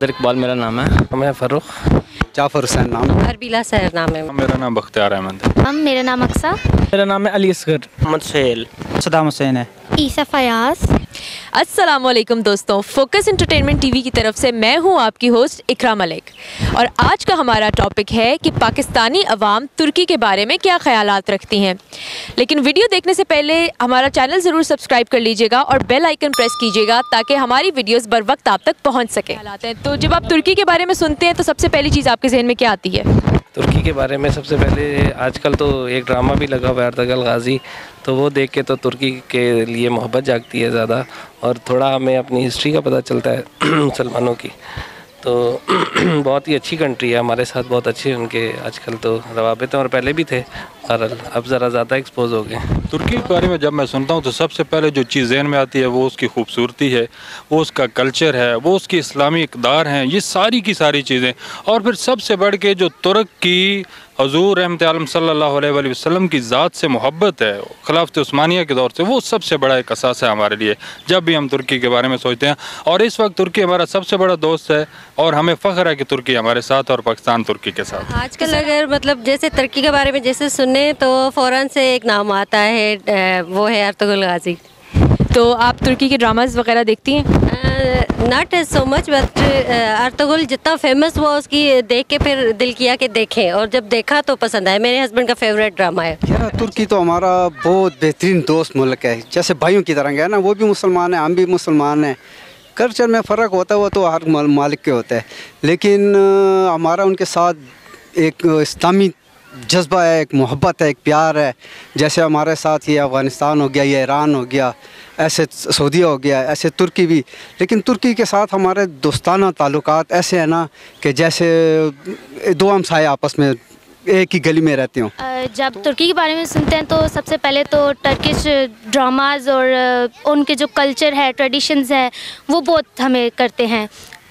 इकबाल मेरा नाम है। मैं फ़ारूक। जाफ़र हुसैन नाम। अरबिला सैर नाम है। मेरा नाम बख्तियार अहमद है। मेरा नाम अक्सा। मेरा नाम है अली असगर। मोहम्मद सुहेल। सदाम हुसैन है। ईसा फयाज। अस्सलामुअलैकुम दोस्तों, फोकस एंटरटेनमेंट टीवी की तरफ से मैं हूं आपकी होस्ट इकरा मलिक और आज का हमारा टॉपिक है कि पाकिस्तानी अवाम तुर्की के बारे में क्या ख़यालात रखती हैं। लेकिन वीडियो देखने से पहले हमारा चैनल ज़रूर सब्सक्राइब कर लीजिएगा और बेल आइकन प्रेस कीजिएगा ताकि हमारी वीडियोस बर वक्त आप तक पहुँच सके। तो जब आप तुर्की के बारे में सुनते हैं तो सबसे पहली चीज़ आपके जहन में क्या आती है? तुर्की के बारे में सबसे पहले आजकल तो एक ड्रामा भी लगा हुआ है अर्तुगरुल गाजी, तो वो देख के तो तुर्की के लिए मोहब्बत जागती है ज़्यादा और थोड़ा हमें अपनी हिस्ट्री का पता चलता है मुसलमानों की। तो बहुत ही अच्छी कंट्री है, हमारे साथ बहुत अच्छे उनके आजकल तो रवाबित हैं और पहले भी थे और अब ज़रा ज़्यादा एक्सपोज हो गए। तुर्की के बारे में जब मैं सुनता हूँ तो सबसे पहले जो चीज़ ज़हन में आती है वो उसकी खूबसूरती है, वो उसका कल्चर है, वो उसकी इस्लामी इक़दार हैं, ये सारी की सारी चीज़ें। और फिर सबसे बढ़ के जो तुर्क की हुज़ूर रहमत आलम सल्लल्लाहु अलैहि वसल्लम की ज़ात से मोहब्बत है खिलाफत उस्मानिया के दौर से, वो सबसे बड़ा एक असास है हमारे लिए जब भी हम तुर्की के बारे में सोचते हैं। और इस वक्त तुर्की हमारा सबसे बड़ा दोस्त है और हमें फ़ख्र है कि तुर्की हमारे साथ और पाकिस्तान तुर्की के साथ। आजकल अगर मतलब जैसे तुर्की के बारे में जैसे सुने तो फ़ौरन से एक नाम आता है, वो है अर्तुगरुल गाजी। तो आप तुर्की के ड्रामाज वगैरह देखती हैं? Not so much but Ertugrul जितना फेमस हुआ उसकी देख के फिर दिल किया कि देखें और जब देखा तो पसंद आया। मेरे हस्बैंड का फेवरेट ड्रामा है। यार तुर्की तो हमारा बहुत बेहतरीन दोस्त मुल्क है, जैसे भाइयों की तरह है ना, वो भी मुसलमान हैं हम भी मुसलमान हैं। कल्चर में फ़र्क होता है वो तो हर मालिक के होता है, लेकिन हमारा उनके साथ एक इस्लामी जज्बा है, एक मोहब्बत है, एक प्यार है। जैसे हमारे साथ ये अफ़गानिस्तान हो गया, ये ईरान हो गया, ऐसे सऊदीया हो गया, ऐसे तुर्की भी। लेकिन तुर्की के साथ हमारे दोस्ताना ताल्लुकात ऐसे हैं ना कि जैसे दो हमसाए आपस में एक ही गली में रहते हों। जब तुर्की के बारे में सुनते हैं तो सबसे पहले तो टर्किश ड्रामाज और उनके जो कल्चर है, ट्रेडिशंस है, वो बहुत हमें करते हैं,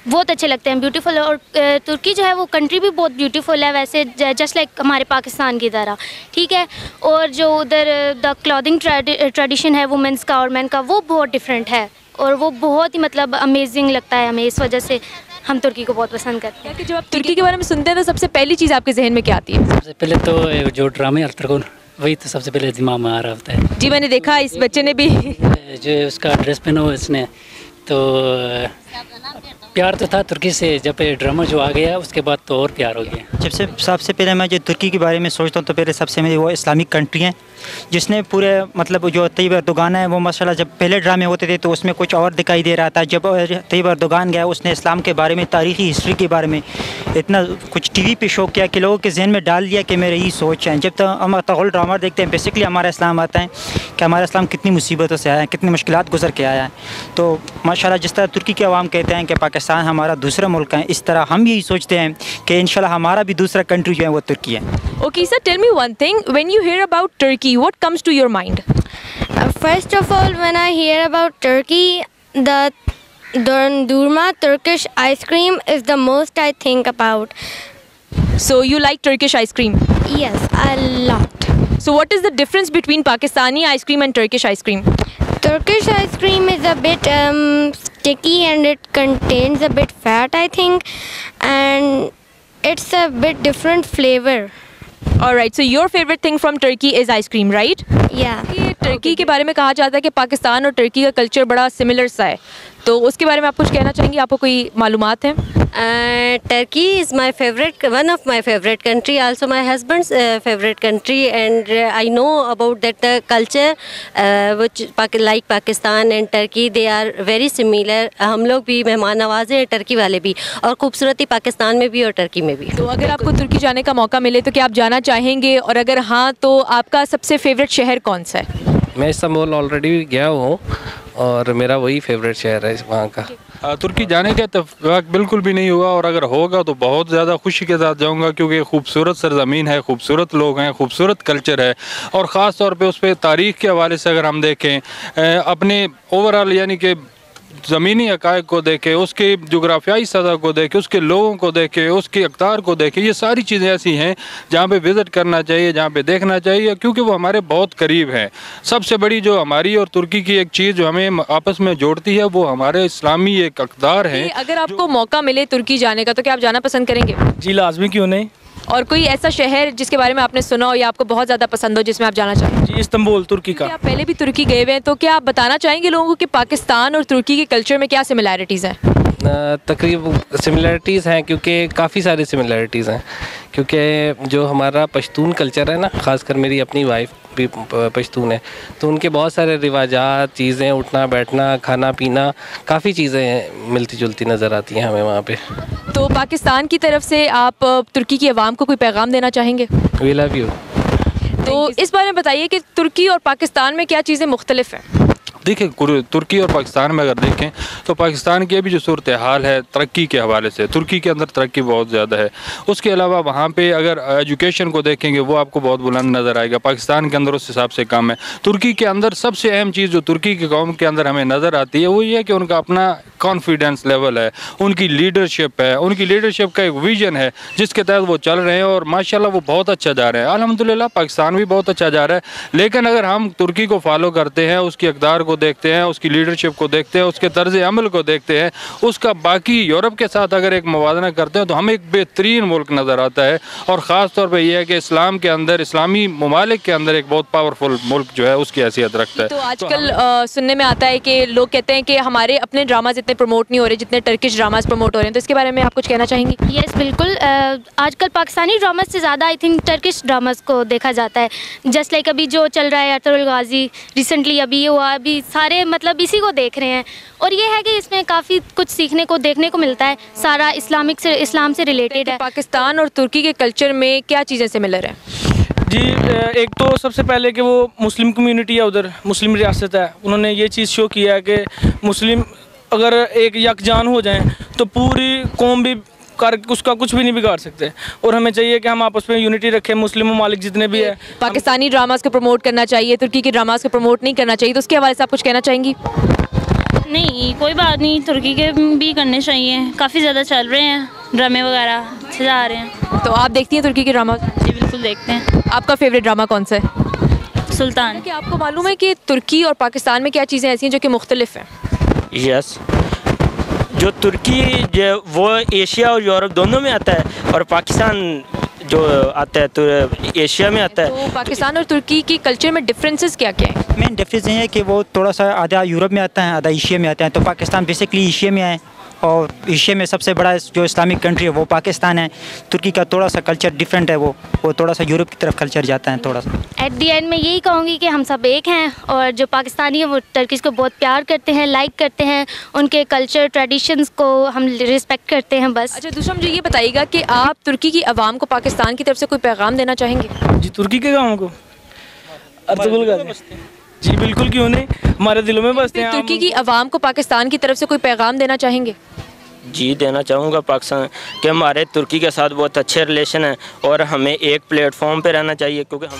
बहुत अच्छे लगते हैं, ब्यूटीफुल। और तुर्की जो है वो कंट्री भी बहुत ब्यूटीफुल है वैसे, जस्ट लाइक हमारे पाकिस्तान की तरह, ठीक है। और जो उधर द क्लॉथिंग ट्रेडिशन है वुमेंस का और मेन का, वो बहुत डिफरेंट है और वो बहुत ही मतलब अमेजिंग लगता है हमें। इस वजह से हम तुर्की को बहुत पसंद करते हैं। कि जब आप तुर्की के बारे में सुनते हैं तो सबसे पहली चीज़ आपके जहन में क्या आती है? सबसे पहले तो जो ड्रामे अर्तुगरुल, वही तो सबसे पहले दिमाग में आ रहा होता है। जी मैंने देखा इस बच्चे ने भी जो उसका ड्रेस पहना हुआ इसने, तो प्यार तो था तुर्की से, जब ड्रामा जो आ गया उसके बाद तो और प्यार हो गया। जब से सबसे पहले मैं जो तुर्की के बारे में सोचता हूँ तो पहले सबसे मेरी वो इस्लामिक कंट्री है, जिसने पूरे मतलब जो तैयब अर्दोगान है वो माशाल्लाह जब पहले ड्रामे होते थे तो उसमें कुछ और दिखाई दे रहा था। जब तैयब अर्दोगान गया उसने इस्लाम के बारे में, तारीख़ी हिस्ट्री के बारे में इतना कुछ टीवी पे शो किया कि लोगों के जहन में डाल दिया कि मेरी यही सोच है। जब तक हम अर्तुगरुल ड्रामा देखते हैं बेसिकली हमारा इस्लाम आता है कि हमारा इस्लाम कितनी मुसीबतों से आया है, कितनी मुश्किलात गुजर के आया है। तो माशाल्लाह जिस तरह तुर्की के अवाम कहते हैं कि पाकिस्तान हमारा दूसरा मुल्क है, इस तरह हम यही सोचते हैं कि इंशाल्लाह हमारा भी दूसरा कंट्री जो है वो तुर्की है। Okay, sir, tell me one thing. When you hear about Turkey, what comes to your mind? First of all, when I hear about Turkey, the dondurma Turkish ice cream is the most I think about. So you like Turkish ice cream? Yes, a lot. So what is the difference between Pakistani ice cream and Turkish ice cream? Turkish ice cream is a bit sticky and it contains a bit fat, I think, and it's a bit different flavor. Alright, so your favorite thing from Turkey is ice cream, right? Yeah. Turkey के बारे में कहा जाता है कि पाकिस्तान और Turkey का culture बड़ा सिमिलर सा है, तो उसके बारे में आप कुछ कहना चाहेंगे? आपको कोई मालूमात है? Turkey is my favorite, one of my favorite country, also my husband's favorite country, and I know about that the culture which like Pakistan and Turkey, they are very similar. हम लोग भी मेहमान नवाज़े हैं टर्की वाले भी, और खूबसूरती पाकिस्तान में भी और टर्की में भी। तो अगर आपको तुर्की जाने का मौका मिले तो क्या आप जाना चाहेंगे, और अगर हाँ तो आपका सबसे फेवरेट शहर कौन सा है? मैं इस्तांबुल ऑलरेडी गया हूँ और मेरा वही फेवरेट शहर है वहाँ का। तुर्की जाने का इत्तेफाक बिल्कुल भी नहीं हुआ और अगर होगा तो बहुत ज़्यादा खुशी के साथ जाऊंगा, क्योंकि खूबसूरत सरज़मीन है, खूबसूरत लोग हैं, खूबसूरत कल्चर है और ख़ास तौर पे उस पर तारीख़ के हवाले से अगर हम देखें अपने ओवरऑल यानी कि ज़मीनी हक़ाइक़ को देखे, उसके जोग्राफियाई सतह को देखे, उसके लोगों को देखे, उसके अक़दार को देखे, ये सारी चीज़ें ऐसी हैं जहाँ पे विज़िट करना चाहिए, जहाँ पे देखना चाहिए, क्योंकि वो हमारे बहुत करीब हैं। सबसे बड़ी जो हमारी और तुर्की की एक चीज़ जो हमें आपस में जोड़ती है वो हमारे इस्लामी एक अक़दार हैं। अगर आपको मौका मिले तुर्की जाने का तो क्या आप जाना पसंद करेंगे? जी लाजमी, क्यों नहीं। और कोई ऐसा शहर जिसके बारे में आपने सुना हो या आपको बहुत ज़्यादा पसंद हो जिसमें आप जाना चाहें? जी इस्तांबुल, तुर्की का। आप पहले भी तुर्की गए हुए हैं, तो क्या आप बताना चाहेंगे लोगों को कि पाकिस्तान और तुर्की के कल्चर में क्या सिमिलैरिटीज़ हैं? तकरीब सिमिलैरिटीज़ हैं, क्योंकि काफ़ी सारी सिमिलैरिटीज़ हैं, क्योंकि जो हमारा पश्तून कल्चर है ना, ख़ासकर मेरी अपनी वाइफ भी पश्तून है, तो उनके बहुत सारे रिवाजात, चीज़ें, उठना बैठना, खाना पीना, काफ़ी चीज़ें मिलती जुलती नज़र आती हैं हमें वहाँ पे। तो पाकिस्तान की तरफ से आप तुर्की की आवाम को कोई पैगाम देना चाहेंगे? We love you. तो इस बारे में बताइए कि तुर्की और पाकिस्तान में क्या चीज़ें मुख्तलिफ हैं? देखिए, तुर्की और पाकिस्तान में अगर देखें तो पाकिस्तान की अभी जो सूरत हाल है तरक्की के हवाले से, तुर्की के अंदर तरक्की बहुत ज़्यादा है। उसके अलावा वहाँ पे अगर एजुकेशन को देखेंगे वो आपको बहुत बुलंद नज़र आएगा, पाकिस्तान के अंदर उस हिसाब से कम है। तुर्की के अंदर सबसे अहम चीज़ जो तुर्की की कौम के अंदर हमें नज़र आती है वो ये है कि उनका अपना कॉन्फिडेंस लेवल है, उनकी लीडरशिप है, उनकी लीडरशिप का एक विजन है जिसके तहत वो चल रहे हैं और माशाल्लाह वो बहुत अच्छा जा रहे हैं। अल्हम्दुलिल्लाह पाकिस्तान भी बहुत अच्छा जा रहा है। लेकिन अगर हम तुर्की को फॉलो करते हैं, उसकी अक़दार को देखते हैं, उसकी लीडरशिप को देखते हैं, उसके तर्ज़ अमल को देखते हैं, उसका बाकी यूरोप के साथ अगर एक मुवाज़ना करते हैं तो हमें एक बेहतरीन मुल्क नज़र आता है। और ख़ास तौर पर यह है कि इस्लाम के अंदर, इस्लामी ममालिक के अंदर एक बहुत पावरफुल मुल्क जो है उसकी हैसियत रखता है। तो आजकल सुनने में आता है कि लोग कहते हैं कि हमारे अपने ड्रामाज इतने प्रमोट नहीं हो रहे जितने टर्किश ड्रामाज प्रमोट हो रहे हैं, तो इसके बारे में आप कुछ कहना चाहेंगी? यस बिल्कुल, आजकल पाकिस्तानी ड्रामास से ज़्यादा आई थिंक टर्किश ड्रामास को देखा जाता है। जस्ट लाइक अभी जो चल रहा है अरतुगरुल गाज़ी, रिसेंटली अभी ये हुआ, अभी सारे मतलब इसी को देख रहे हैं। और ये है कि इसमें काफ़ी कुछ सीखने को, देखने को मिलता है, सारा इस्लाम से रिलेटेड है। पाकिस्तान और तुर्की के कल्चर में क्या चीज़ें सिमिलर हैं? जी एक तो सबसे पहले कि वो मुस्लिम कम्युनिटी है, उधर मुस्लिम रियासत है, उन्होंने ये चीज़ शो किया है कि मुस्लिम अगर एक यकजान हो जाएं तो पूरी कौम भी कर उसका कुछ भी नहीं बिगाड़ सकते। और हमें चाहिए कि हम आपस में यूनिटी रखें, मुस्लिम ममालिक जितने भी है। पाकिस्तानी ड्रामास को प्रमोट करना चाहिए, तुर्की के ड्रामास को प्रमोट नहीं करना चाहिए, तो उसके हवाले से आप कुछ कहना चाहेंगी? नहीं, कोई बात नहीं, तुर्की के भी करने चाहिए, काफ़ी ज़्यादा चल रहे हैं ड्रामे वगैरह, अच्छे जा रहे हैं। तो आप देखती हैं तुर्की के ड्रामा? जी बिल्कुल देखते हैं। आपका फेवरेट ड्रामा कौन सा है? सुल्तान। क्या आपको मालूम है कि तुर्की और पाकिस्तान में क्या चीज़ें ऐसी हैं जो कि मुख्तलिफ हैं? यस, जो तुर्की जो वो एशिया और यूरोप दोनों में आता है और पाकिस्तान जो आता है तो एशिया में आता है। तो पाकिस्तान और तुर्की की कल्चर में डिफरेंसेस क्या क्या हैं? मेन डिफरेंस ये है कि वो थोड़ा सा आधा यूरोप में आता है, आधा एशिया में आता है। तो पाकिस्तान बेसिकली एशिया में है और एशिया में सबसे बड़ा जो इस्लामिक कंट्री है वो पाकिस्तान है। तुर्की का थोड़ा सा कल्चर डिफरेंट है, वो थोड़ा सा यूरोप की तरफ कल्चर जाता है थोड़ा सा। एट दी एंड मैं यही कहूँगी कि हम सब एक हैं और जो पाकिस्तानी है वो टर्किश को बहुत प्यार करते हैं, लाइक करते हैं, उनके कल्चर ट्रेडिशंस को हम रिस्पेक्ट करते हैं बस। अच्छा, दूसरा मुझे ये बताइएगा कि आप तुर्की की आवाम को पाकिस्तान की तरफ से कोई पैगाम देना चाहेंगे? जी तुर्की के गाँव को अरतुगरुल गाज़ी, जी बिल्कुल, क्यों नहीं, हमारे दिलों में बसते हैं। तुर्की की आवाम को पाकिस्तान की तरफ से कोई पैगाम देना चाहेंगे? जी देना चाहूँगा पाकिस्तान कि हमारे तुर्की के साथ बहुत अच्छे रिलेशन हैं और हमें एक प्लेटफॉर्म पे रहना चाहिए, क्योंकि हम